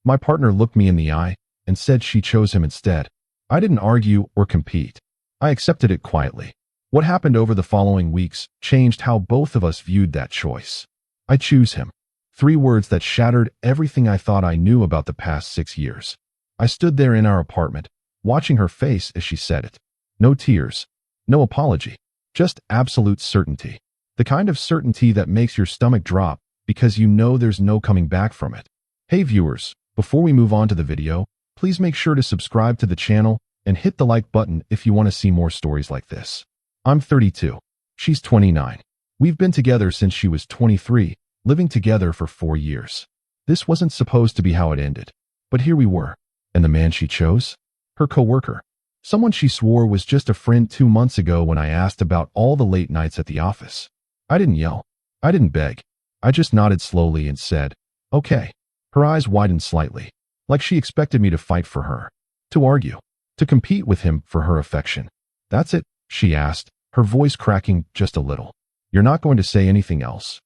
My partner looked me in the eye and said she chose him instead. I didn't argue or compete. I accepted it quietly. What happened over the following weeks changed how both of us viewed that choice. I choose him. 3 words that shattered everything I thought I knew about the past 6 years. I stood there in our apartment, watching her face as she said it. No tears. No apology. Just absolute certainty. The kind of certainty that makes your stomach drop because you know there's no coming back from it. Hey viewers, before we move on to the video, please make sure to subscribe to the channel and hit the like button if you want to see more stories like this. I'm 32. She's 29. We've been together since she was 23, living together for 4 years. This wasn't supposed to be how it ended. But here we were. And the man she chose? Her coworker. Someone she swore was just a friend 2 months ago when I asked about all the late nights at the office. I didn't yell. I didn't beg. I just nodded slowly and said, okay. Her eyes widened slightly, like she expected me to fight for her, to argue, to compete with him for her affection. That's it, she asked, her voice cracking just a little. You're not going to say anything else?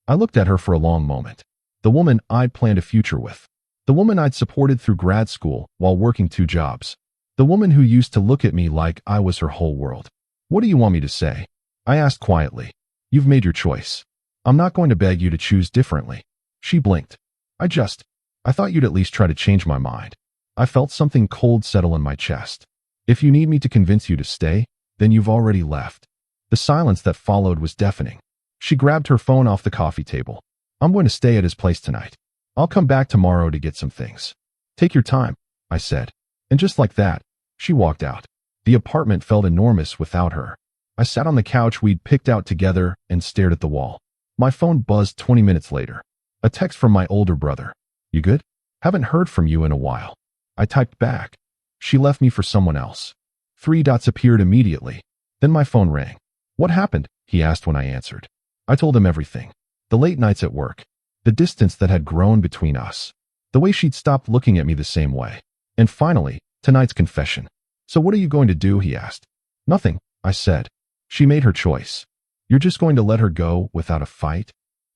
I looked at her for a long moment. The woman I'd planned a future with. The woman I'd supported through grad school while working 2 jobs. The woman who used to look at me like I was her whole world. What do you want me to say? I asked quietly. You've made your choice. I'm not going to beg you to choose differently. She blinked. I thought you'd at least try to change my mind. I felt something cold settle in my chest. If you need me to convince you to stay, then you've already left. The silence that followed was deafening. She grabbed her phone off the coffee table. I'm going to stay at his place tonight. I'll come back tomorrow to get some things. Take your time, I said. And just like that, she walked out. The apartment felt enormous without her. I sat on the couch we'd picked out together and stared at the wall. My phone buzzed 20 minutes later. A text from my older brother. You good? Haven't heard from you in a while. I typed back. She left me for someone else. 3 dots appeared immediately. Then my phone rang. What happened? He asked when I answered. I told him everything. The late nights at work. The distance that had grown between us. The way she'd stopped looking at me the same way. And finally, tonight's confession. So what are you going to do? He asked. Nothing, I said. She made her choice. You're just going to let her go without a fight?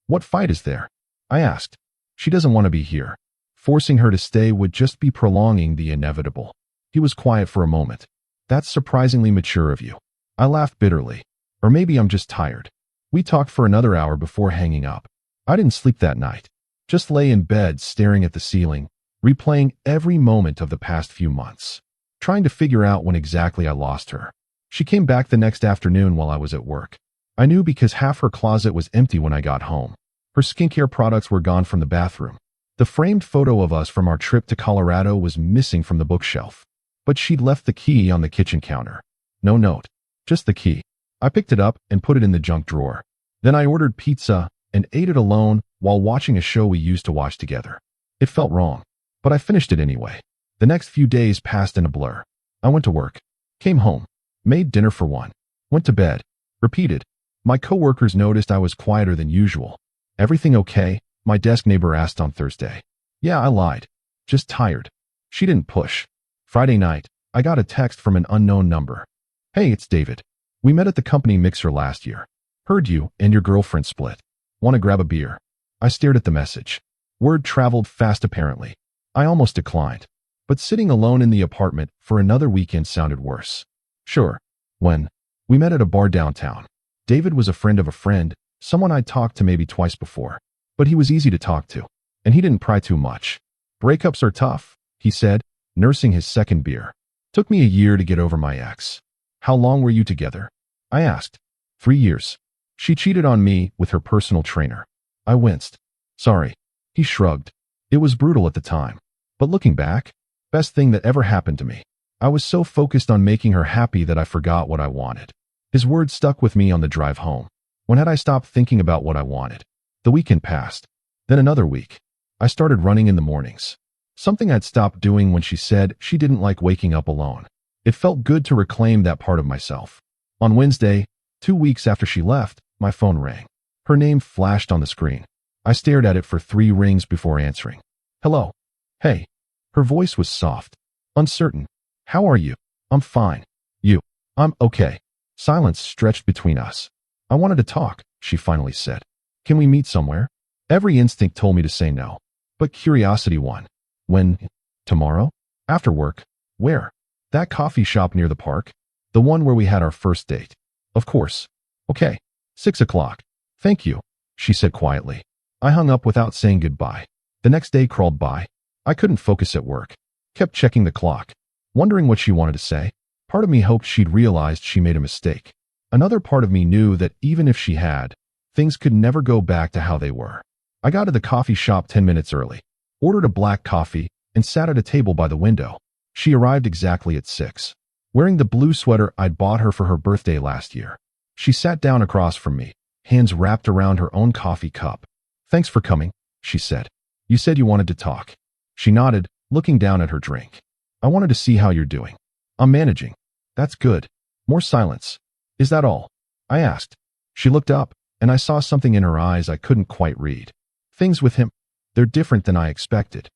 What fight is there? I asked. She doesn't want to be here. Forcing her to stay would just be prolonging the inevitable. He was quiet for a moment. That's surprisingly mature of you. I laughed bitterly. Or maybe I'm just tired. We talked for another hour before hanging up. I didn't sleep that night. Just lay in bed staring at the ceiling, replaying every moment of the past few months. Trying to figure out when exactly I lost her. She came back the next afternoon while I was at work. I knew because half her closet was empty when I got home. Her skincare products were gone from the bathroom. The framed photo of us from our trip to Colorado was missing from the bookshelf. But she'd left the key on the kitchen counter. No note. Just the key. I picked it up and put it in the junk drawer. Then I ordered pizza and ate it alone while watching a show we used to watch together. It felt wrong, but I finished it anyway. The next few days passed in a blur. I went to work. Came home. Made dinner for one. Went to bed. Repeated. My coworkers noticed I was quieter than usual. Everything okay? My desk neighbor asked on Thursday. Yeah, I lied. Just tired. She didn't push. Friday night, I got a text from an unknown number. Hey, it's David. We met at the company mixer last year. Heard you and your girlfriend split. Want to grab a beer? I stared at the message. Word traveled fast apparently. I almost declined. But sitting alone in the apartment for another weekend sounded worse. Sure. When? We met at a bar downtown. David was a friend of a friend, someone I'd talked to maybe twice before. But he was easy to talk to. And he didn't pry too much. Breakups are tough, he said, nursing his second beer. Took me a year to get over my ex. How long were you together? I asked. 3 years. She cheated on me with her personal trainer. I winced. Sorry. He shrugged. It was brutal at the time. But looking back, best thing that ever happened to me. I was so focused on making her happy that I forgot what I wanted. His words stuck with me on the drive home. When had I stopped thinking about what I wanted? The weekend passed. Then another week. I started running in the mornings. Something I'd stopped doing when she said she didn't like waking up alone. It felt good to reclaim that part of myself. On Wednesday, 2 weeks after she left, my phone rang. Her name flashed on the screen. I stared at it for 3 rings before answering. Hello. Hey. Her voice was soft. Uncertain. How are you? I'm fine. You? I'm okay. Silence stretched between us. I wanted to talk, she finally said. Can we meet somewhere? Every instinct told me to say no. But curiosity won. When? Tomorrow? After work? Where? That coffee shop near the park? The one where we had our first date. Of course. Okay. 6 o'clock. Thank you, she said quietly. I hung up without saying goodbye. The next day crawled by. I couldn't focus at work. Kept checking the clock, wondering what she wanted to say. Part of me hoped she'd realized she made a mistake. Another part of me knew that even if she had, things could never go back to how they were. I got to the coffee shop 10 minutes early, ordered a black coffee, and sat at a table by the window. She arrived exactly at 6, wearing the blue sweater I'd bought her for her birthday last year. She sat down across from me, hands wrapped around her own coffee cup. Thanks for coming, she said. You said you wanted to talk. She nodded, looking down at her drink. I wanted to see how you're doing. I'm managing. That's good. More silence. Is that all? I asked. She looked up, and I saw something in her eyes I couldn't quite read. Things with him, they're different than I expected.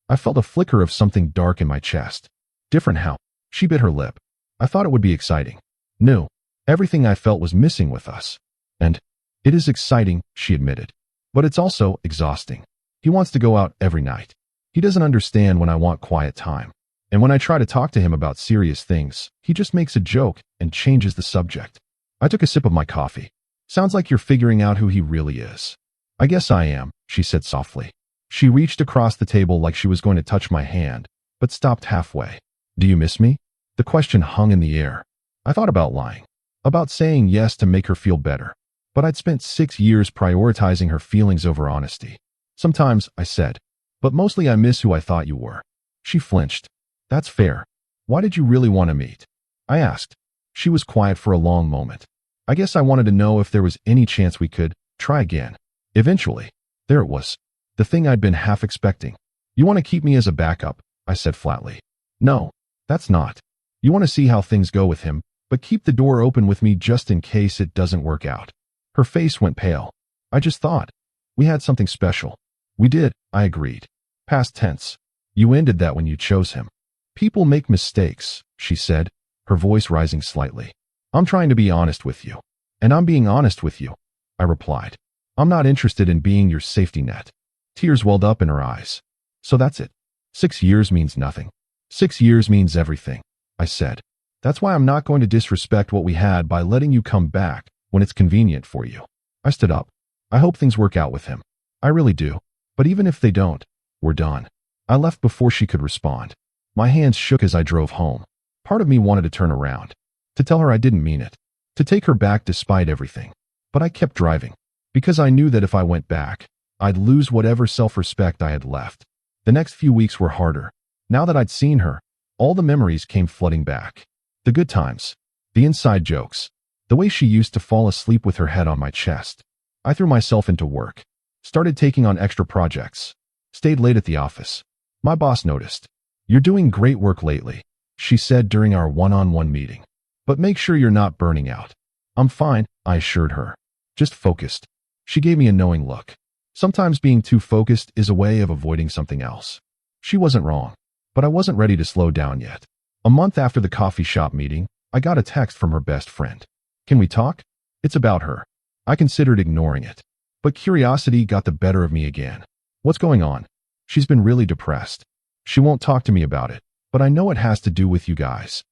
I felt a flicker of something dark in my chest. Different how? She bit her lip. I thought it would be exciting. New. Everything I felt was missing with us. And it is exciting, she admitted. But it's also exhausting. He wants to go out every night. He doesn't understand when I want quiet time. And when I try to talk to him about serious things, he just makes a joke and changes the subject. I took a sip of my coffee. Sounds like you're figuring out who he really is. I guess I am, she said softly. She reached across the table like she was going to touch my hand, but stopped halfway. Do you miss me? The question hung in the air. I thought about lying, about saying yes to make her feel better. But I'd spent 6 years prioritizing her feelings over honesty. Sometimes, I said, but mostly I miss who I thought you were. She flinched. That's fair. Why did you really want to meet? I asked. She was quiet for a long moment. I guess I wanted to know if there was any chance we could try again. Eventually. There it was. The thing I'd been half expecting. You want to keep me as a backup, I said flatly. No, that's not. You want to see how things go with him, but keep the door open with me just in case it doesn't work out. Her face went pale. I just thought. We had something special. We did, I agreed. Past tense. You ended that when you chose him. People make mistakes, she said, her voice rising slightly. I'm trying to be honest with you. And I'm being honest with you, I replied. I'm not interested in being your safety net. Tears welled up in her eyes. So that's it. 6 years means nothing. 6 years means everything, I said. That's why I'm not going to disrespect what we had by letting you come back when it's convenient for you. I stood up. I hope things work out with him. I really do. But even if they don't, we're done. I left before she could respond. My hands shook as I drove home. Part of me wanted to turn around, to tell her I didn't mean it, to take her back despite everything. But I kept driving, because I knew that if I went back, I'd lose whatever self-respect I had left. The next few weeks were harder. Now that I'd seen her, all the memories came flooding back. The good times, the inside jokes, the way she used to fall asleep with her head on my chest. I threw myself into work, started taking on extra projects, stayed late at the office. My boss noticed. You're doing great work lately, she said during our one-on-one meeting. But make sure you're not burning out. I'm fine, I assured her. Just focused. She gave me a knowing look. Sometimes being too focused is a way of avoiding something else. She wasn't wrong, but I wasn't ready to slow down yet. A month after the coffee shop meeting, I got a text from her best friend. Can we talk? It's about her. I considered ignoring it, but curiosity got the better of me again. What's going on? She's been really depressed. She won't talk to me about it, but I know it has to do with you guys.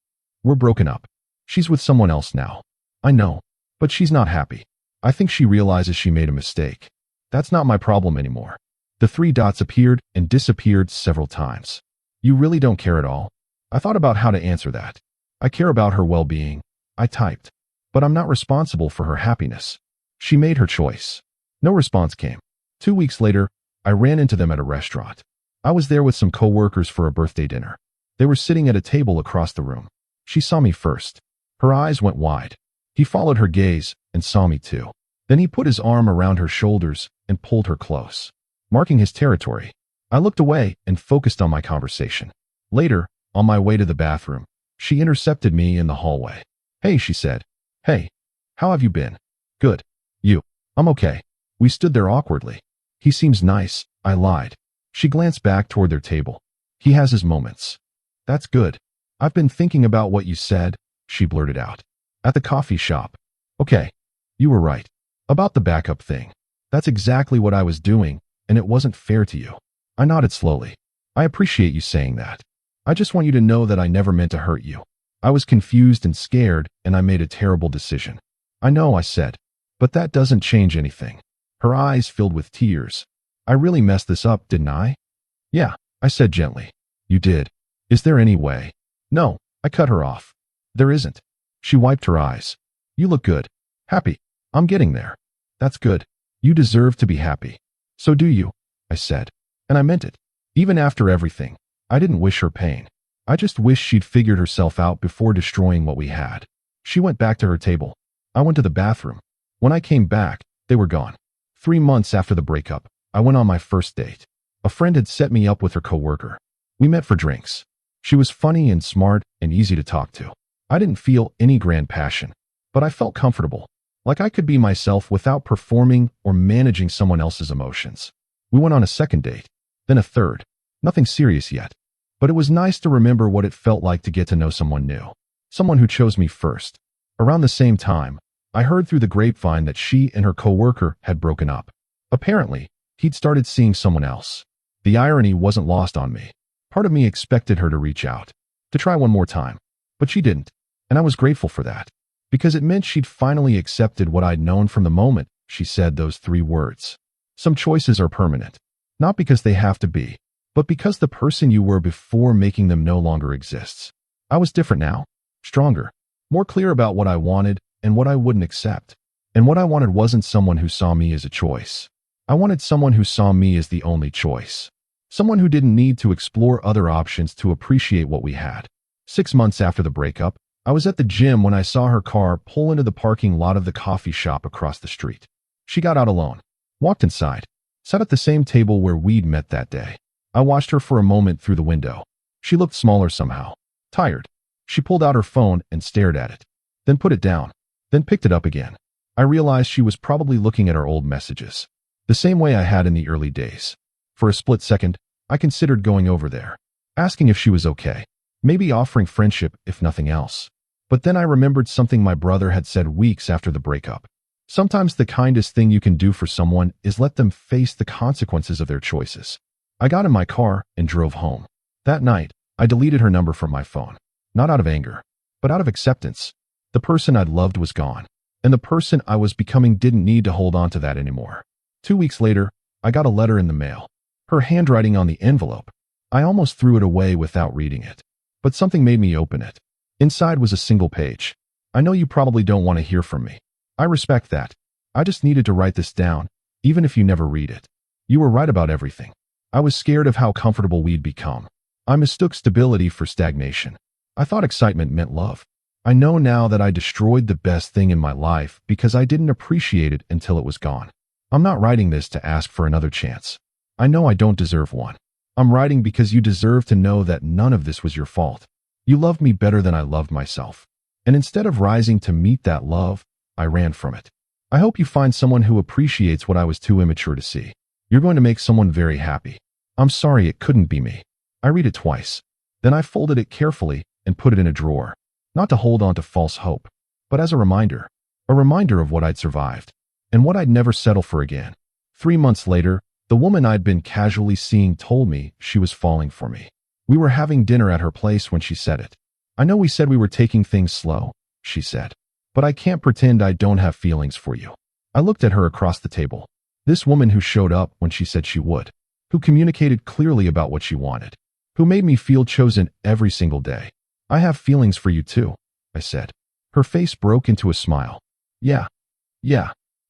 We're broken up. She's with someone else now. I know, but she's not happy. I think she realizes she made a mistake. That's not my problem anymore. The 3 dots appeared and disappeared several times. You really don't care at all? I thought about how to answer that. I care about her well-being, I typed, but I'm not responsible for her happiness. She made her choice. No response came. 2 weeks later, I ran into them at a restaurant. I was there with some coworkers for a birthday dinner. They were sitting at a table across the room. She saw me first. Her eyes went wide. He followed her gaze and saw me too. Then he put his arm around her shoulders and pulled her close, marking his territory. I looked away and focused on my conversation. Later, on my way to the bathroom, she intercepted me in the hallway. Hey, she said. Hey, how have you been? Good. You? I'm okay. We stood there awkwardly. He seems nice, I lied. She glanced back toward their table. He has his moments. That's good. I've been thinking about what you said, she blurted out. At the coffee shop. Okay. You were right. About the backup thing. That's exactly what I was doing, and it wasn't fair to you. I nodded slowly. I appreciate you saying that. I just want you to know that I never meant to hurt you. I was confused and scared, and I made a terrible decision. I know, I said. But that doesn't change anything. Her eyes filled with tears. I really messed this up, didn't I? Yeah, I said gently. You did. Is there any way? No, I cut her off. There isn't. She wiped her eyes. You look good. Happy. I'm getting there. That's good. You deserve to be happy. So do you, I said. And I meant it. Even after everything, I didn't wish her pain. I just wished she'd figured herself out before destroying what we had. She went back to her table. I went to the bathroom. When I came back, they were gone. 3 months after the breakup, I went on my first date. A friend had set me up with her coworker. We met for drinks. She was funny and smart and easy to talk to. I didn't feel any grand passion, but I felt comfortable, like I could be myself without performing or managing someone else's emotions. We went on a second date, then a third. Nothing serious yet, but it was nice to remember what it felt like to get to know someone new, someone who chose me first. Around the same time, I heard through the grapevine that she and her coworker had broken up. Apparently, he'd started seeing someone else. The irony wasn't lost on me. Part of me expected her to reach out, to try one more time, but she didn't, and I was grateful for that, because it meant she'd finally accepted what I'd known from the moment she said those 3 words. Some choices are permanent, not because they have to be, but because the person you were before making them no longer exists. I was different now, stronger, more clear about what I wanted and what I wouldn't accept. And what I wanted wasn't someone who saw me as a choice. I wanted someone who saw me as the only choice. Someone who didn't need to explore other options to appreciate what we had. 6 months after the breakup, I was at the gym when I saw her car pull into the parking lot of the coffee shop across the street. She got out alone, walked inside, sat at the same table where we'd met that day. I watched her for a moment through the window. She looked smaller somehow, tired. She pulled out her phone and stared at it, then put it down, then picked it up again. I realized she was probably looking at our old messages, the same way I had in the early days. For a split second, I considered going over there, asking if she was okay, maybe offering friendship if nothing else. But then I remembered something my brother had said weeks after the breakup. Sometimes the kindest thing you can do for someone is let them face the consequences of their choices. I got in my car and drove home. That night, I deleted her number from my phone, not out of anger, but out of acceptance. The person I'd loved was gone, and the person I was becoming didn't need to hold on to that anymore. 2 weeks later, I got a letter in the mail. Her handwriting on the envelope. I almost threw it away without reading it, but something made me open it. Inside was a single page. I know you probably don't want to hear from me. I respect that. I just needed to write this down, even if you never read it. You were right about everything. I was scared of how comfortable we'd become. I mistook stability for stagnation. I thought excitement meant love. I know now that I destroyed the best thing in my life because I didn't appreciate it until it was gone. I'm not writing this to ask for another chance. I know I don't deserve one. I'm writing because you deserve to know that none of this was your fault. You loved me better than I loved myself. And instead of rising to meet that love, I ran from it. I hope you find someone who appreciates what I was too immature to see. You're going to make someone very happy. I'm sorry it couldn't be me. I read it twice. Then I folded it carefully and put it in a drawer. Not to hold on to false hope, but as a reminder of what I'd survived and what I'd never settle for again. 3 months later, the woman I'd been casually seeing told me she was falling for me. We were having dinner at her place when she said it. I know we said we were taking things slow, she said, but I can't pretend I don't have feelings for you. I looked at her across the table. This woman who showed up when she said she would, who communicated clearly about what she wanted, who made me feel chosen every single day. I have feelings for you too, I said. Her face broke into a smile. Yeah.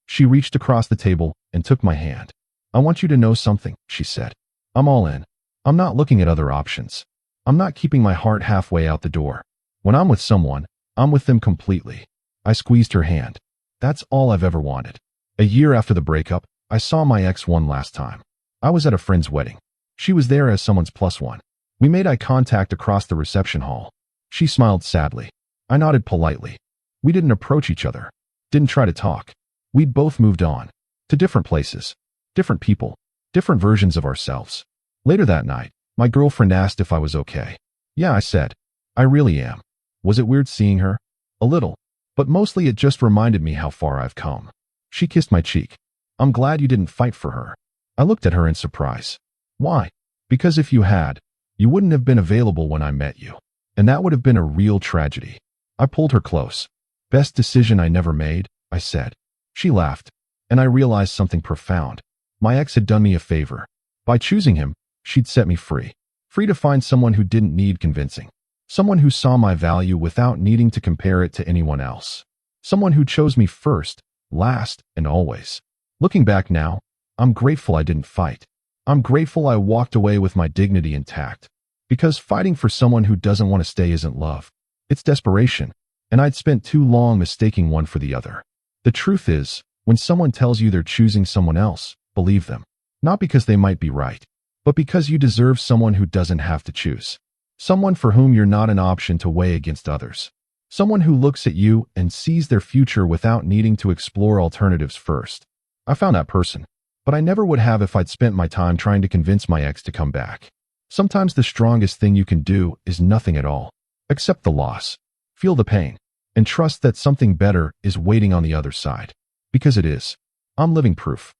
She reached across the table and took my hand. I want you to know something, she said. I'm all in. I'm not looking at other options. I'm not keeping my heart halfway out the door. When I'm with someone, I'm with them completely. I squeezed her hand. That's all I've ever wanted. A year after the breakup, I saw my ex one last time. I was at a friend's wedding. She was there as someone's plus one. We made eye contact across the reception hall. She smiled sadly. I nodded politely. We didn't approach each other. Didn't try to talk. We'd both moved on. To different places. Different people. Different versions of ourselves. Later that night, my girlfriend asked if I was okay. Yeah, I said. I really am. Was it weird seeing her? A little. But mostly it just reminded me how far I've come. She kissed my cheek. I'm glad you didn't fight for her. I looked at her in surprise. Why? Because if you had, you wouldn't have been available when I met you. And that would have been a real tragedy. I pulled her close. Best decision I never made, I said. She laughed, and I realized something profound. My ex had done me a favor. By choosing him, she'd set me free. Free to find someone who didn't need convincing. Someone who saw my value without needing to compare it to anyone else. Someone who chose me first, last, and always. Looking back now, I'm grateful I didn't fight. I'm grateful I walked away with my dignity intact. Because fighting for someone who doesn't want to stay isn't love. It's desperation, and I'd spent too long mistaking one for the other. The truth is, when someone tells you they're choosing someone else, believe them. Not because they might be right, but because you deserve someone who doesn't have to choose. Someone for whom you're not an option to weigh against others. Someone who looks at you and sees their future without needing to explore alternatives first. I found that person, but I never would have if I'd spent my time trying to convince my ex to come back. Sometimes the strongest thing you can do is nothing at all. Accept the loss, feel the pain, and trust that something better is waiting on the other side. Because it is. I'm living proof.